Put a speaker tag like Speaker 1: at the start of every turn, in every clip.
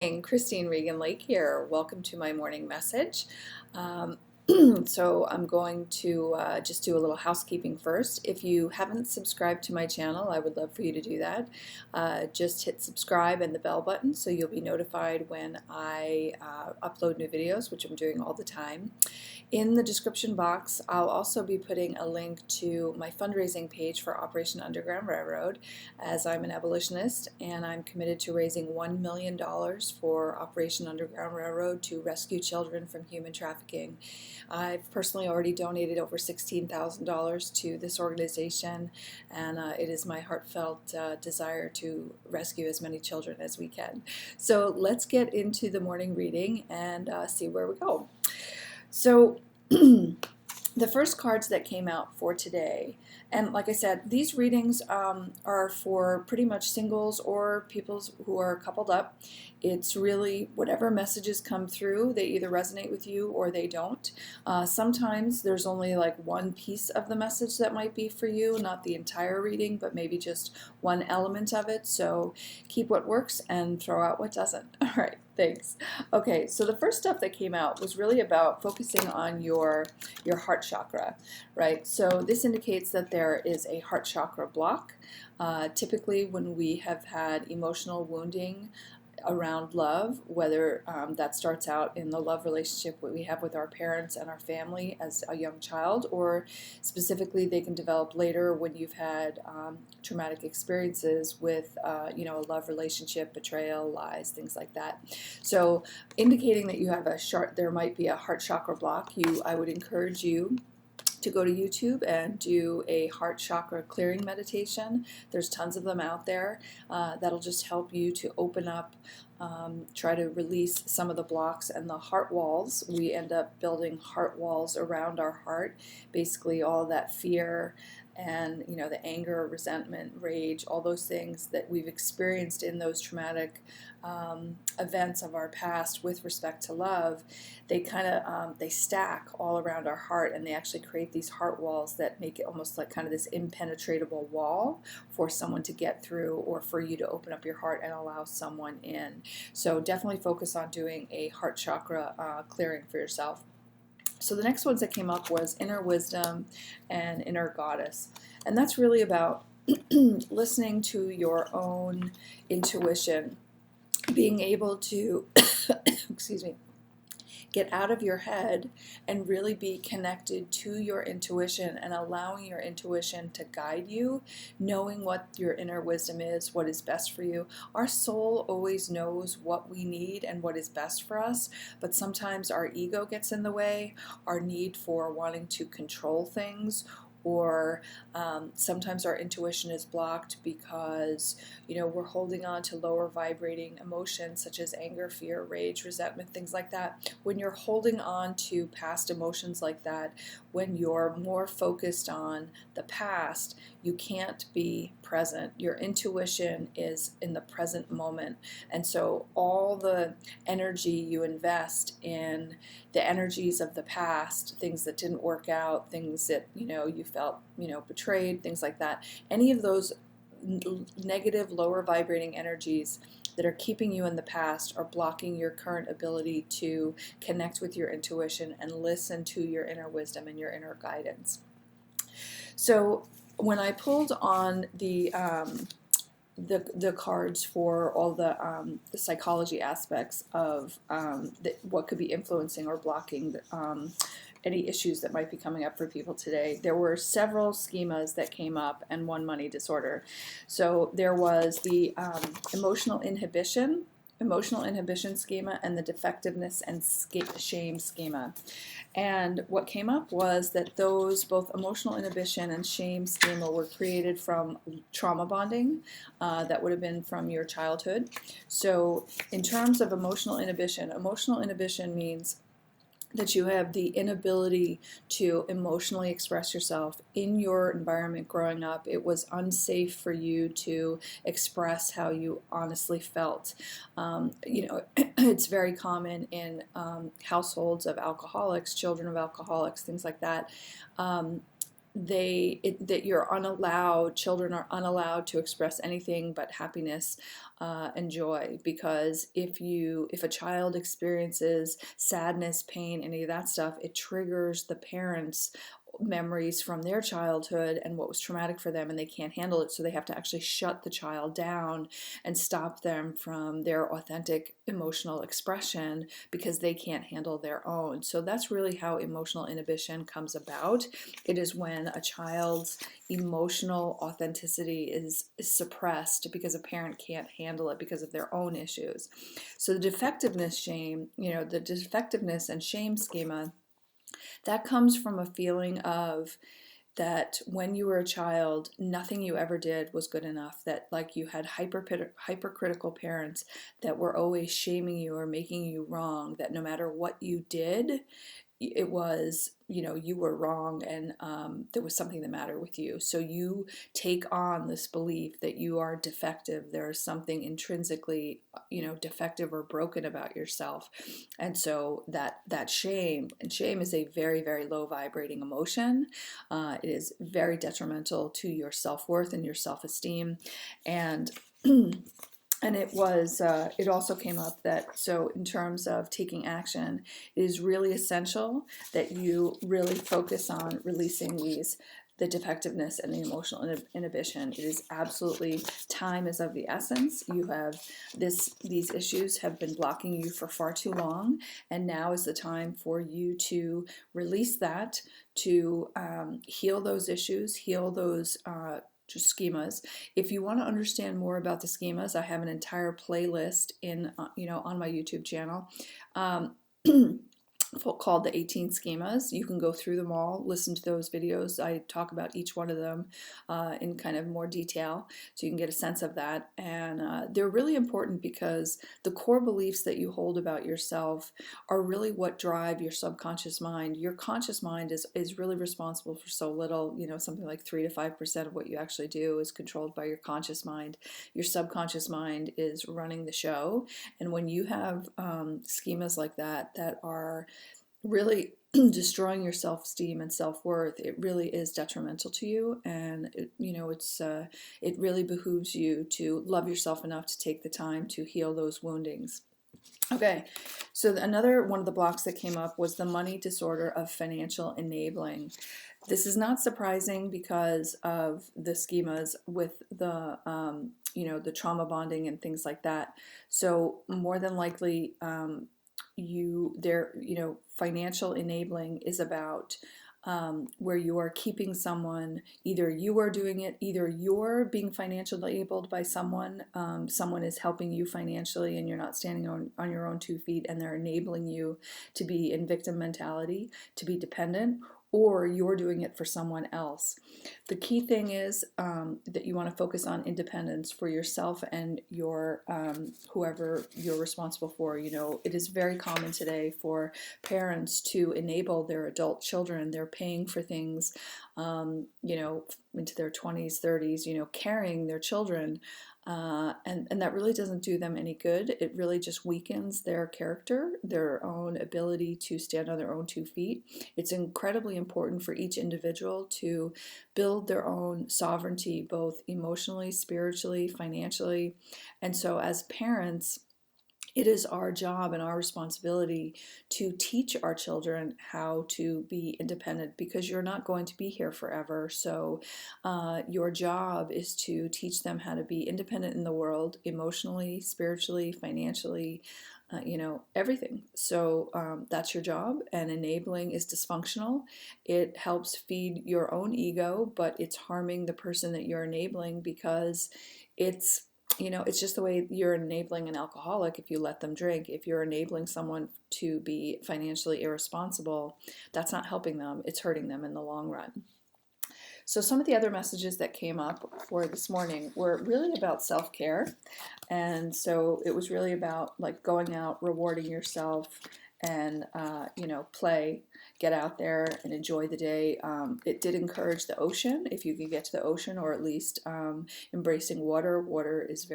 Speaker 1: Christine Regan Lake here. Welcome to my morning message. Um, so I'm going to just do a little housekeeping first. If you haven't subscribed to my channel, I would love for you to do that. Just hit subscribe and the bell button so you'll be notified when I upload new videos, which I'm doing all the time. In the description box, I'll also be putting a link to my fundraising page for Operation Underground Railroad, as I'm an abolitionist and I'm committed to raising $1 million for Operation Underground Railroad to rescue children from human trafficking. I've personally already donated over $16,000 to this organization, and it is my heartfelt desire to rescue as many children as we can. So let's get into the morning reading and see where we go. So the first cards that came out for today, and like I said, these readings are for pretty much singles or people who are coupled up. It's really whatever messages come through, they either resonate with you or they don't. Sometimes there's only like one piece of the message that might be for you, not the entire reading, but maybe just one element of it. So keep what works and throw out what doesn't. All right, thanks. Okay, so the first stuff that came out was really about focusing on your heart chakra, right? So this indicates that there is a heart chakra block. Typically when we have had emotional wounding around love, whether that starts out in the love relationship we have with our parents and our family as a young child, or specifically they can develop later when you've had traumatic experiences with a love relationship, betrayal, lies, things like that. So indicating that you have there might be a heart chakra block, I would encourage you to go to YouTube and do a heart chakra clearing meditation. There's tons of them out there. That'll just help you to open up, try to release some of the blocks and the heart walls. We end up building heart walls around our heart, basically all that fear and the anger, resentment, rage, all those things that we've experienced in those traumatic events of our past with respect to love. They kind of they stack all around our heart, and they actually create these heart walls that make it almost like kind of this impenetrable wall for someone to get through, or for you to open up your heart and allow someone in. So definitely focus on doing a heart chakra clearing for yourself. So the next ones that came up was inner wisdom and inner goddess. And that's really about listening to your own intuition, being able to, excuse me, get out of your head and really be connected to your intuition and allowing your intuition to guide you, knowing what your inner wisdom is, what is best for you. Our soul always knows what we need and what is best for us, but sometimes our ego gets in the way, our need for wanting to control things, or sometimes our intuition is blocked because we're holding on to lower vibrating emotions such as anger, fear, rage, resentment, things like that. When you're holding on to past emotions like that, when you're more focused on the past, you can't be present. Your intuition is in the present moment, and so all the energy you invest in the energies of the past, things that didn't work out, things that you felt betrayed, things like that, any of those negative lower vibrating energies that are keeping you in the past are blocking your current ability to connect with your intuition and listen to your inner wisdom and your inner guidance. So when I pulled on the cards for all the psychology aspects of what could be influencing or blocking any issues that might be coming up for people today, there were several schemas that came up and one money disorder. So there was the emotional inhibition schema and the defectiveness and shame schema. And what came up was that those, both emotional inhibition and shame schema, were created from trauma bonding that would have been from your childhood. So in terms of emotional inhibition means that you have the inability to emotionally express yourself in your environment growing up. It was unsafe for you to express how you honestly felt. It's very common in households of alcoholics, children of alcoholics, things like that. that you're unallowed, children are unallowed to express anything but happiness and joy, because if a child experiences sadness, pain, any of that stuff, it triggers the parents memories from their childhood and what was traumatic for them, and they can't handle it, so they have to actually shut the child down and stop them from their authentic emotional expression because they can't handle their own. So that's really how emotional inhibition comes about. It is when a child's emotional authenticity is suppressed because a parent can't handle it because of their own issues. So the defectiveness and shame schema, that comes from a feeling of that when you were a child, nothing you ever did was good enough, that like you had hypercritical parents that were always shaming you or making you wrong, that no matter what you did, it was, you were wrong, and there was something the matter with you. So you take on this belief that you are defective. There is something intrinsically, defective or broken about yourself. And so that shame, and shame is a very, very low vibrating emotion. It is very detrimental to your self-worth and your self-esteem. And and it also came up that, so in terms of taking action, it is really essential that you really focus on releasing the defectiveness and the emotional inhibition. It is absolutely, time is of the essence. You have these issues have been blocking you for far too long, and now is the time for you to release that, to heal those issues, heal those schemas. If you want to understand more about the schemas, I have an entire playlist on my YouTube channel. Called the 18 schemas. You can go through them all, listen to those videos. I talk about each one of them in kind of more detail, so you can get a sense of that. And they're really important because the core beliefs that you hold about yourself are really what drive your subconscious mind. Your conscious mind is really responsible for so little, something like 3 to 5% of what you actually do is controlled by your conscious mind. Your subconscious mind is running the show. And when you have schemas like that are really destroying your self-esteem and self-worth, it really is detrimental to you. And it really behooves you to love yourself enough to take the time to heal those woundings. Okay, so another one of the blocks that came up was the money disorder of financial enabling. This is not surprising because of the schemas with the trauma bonding and things like that. So more than likely, financial enabling is about where you are keeping someone, either you are doing it, either you're being financially enabled by someone, someone is helping you financially and you're not standing on your own 2 feet, and they're enabling you to be in victim mentality, to be dependent, or you're doing it for someone else. The key thing is that you want to focus on independence for yourself and your whoever you're responsible for. It is very common today for parents to enable their adult children. They're paying for things, into their 20s, 30s, carrying their children. And that really doesn't do them any good. It really just weakens their character, their own ability to stand on their own 2 feet. It's incredibly important for each individual to build their own sovereignty, both emotionally, spiritually, financially. And so as parents, it is our job and our responsibility to teach our children how to be independent, because you're not going to be here forever. So your job is to teach them how to be independent in the world, emotionally, spiritually, financially, everything. So that's your job, and enabling is dysfunctional. It helps feed your own ego, but it's harming the person that you're enabling, because it's just the way you're enabling an alcoholic if you let them drink. If you're enabling someone to be financially irresponsible, that's not helping them, it's hurting them in the long run. So some of the other messages that came up for this morning were really about self-care. And so it was really about like going out, rewarding yourself, and play, get out there and enjoy the day. It did encourage the ocean, if you could get to the ocean, or at least embracing water. Water is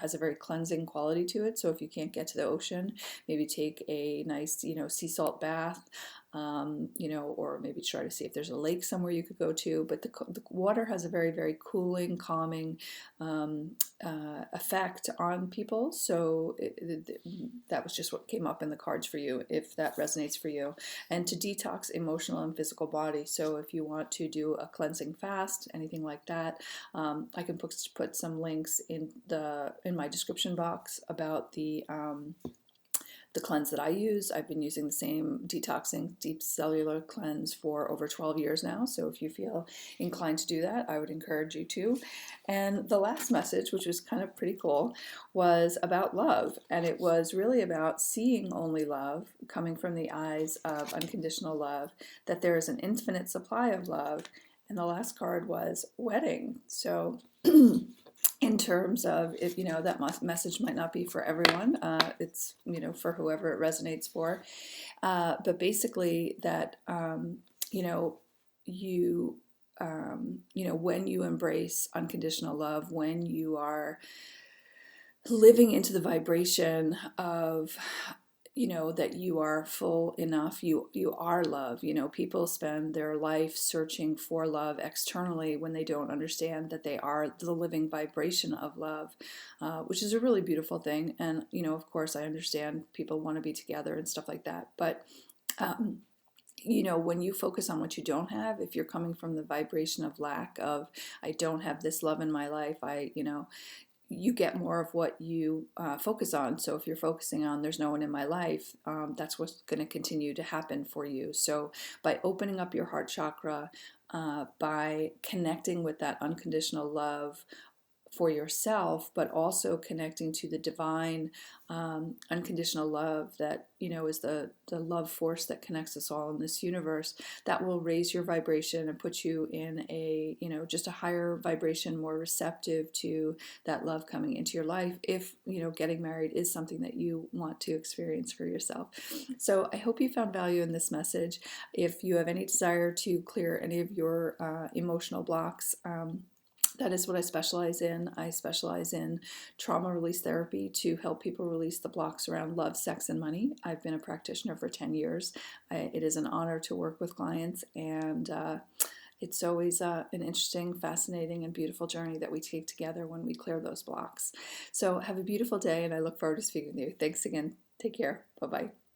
Speaker 1: has a very cleansing quality to it. So if you can't get to the ocean, maybe take a nice sea salt bath. or maybe try to see if there's a lake somewhere you could go to. But the water has a very, very cooling, calming effect on people. So that was just what came up in the cards for you, if that resonates for you. And to detox emotional and physical body. So if you want to do a cleansing fast, anything like that, I can put some links in my description box about the cleanse that I use. I've been using the same detoxing deep cellular cleanse for over 12 years now. So if you feel inclined to do that, I would encourage you to. And the last message, which was kind of pretty cool, was about love. And it was really about seeing only love, coming from the eyes of unconditional love, that there is an infinite supply of love. And the last card was wedding. So in terms of, if that message might not be for everyone, it's for whoever it resonates for, but basically that when you embrace unconditional love, when you are living into the vibration of that you are full enough, you are love. People spend their life searching for love externally when they don't understand that they are the living vibration of love, which is a really beautiful thing. And of course I understand people want to be together and stuff like that, but when you focus on what you don't have, if you're coming from the vibration of lack, of I don't have this love in my life, you get more of what you focus on. So if you're focusing on there's no one in my life, that's what's going to continue to happen for you. So by opening up your heart chakra, by connecting with that unconditional love for yourself, but also connecting to the divine unconditional love that is the love force that connects us all in this universe, that will raise your vibration and put you in a just a higher vibration, more receptive to that love coming into your life, if getting married is something that you want to experience for yourself. So I hope you found value in this message. If you have any desire to clear any of your emotional blocks, that is what I specialize in. I specialize in trauma release therapy to help people release the blocks around love, sex, and money. I've been a practitioner for 10 years. It is an honor to work with clients, and it's always an interesting, fascinating, and beautiful journey that we take together when we clear those blocks. So have a beautiful day, and I look forward to speaking with you. Thanks again. Take care. Bye-bye.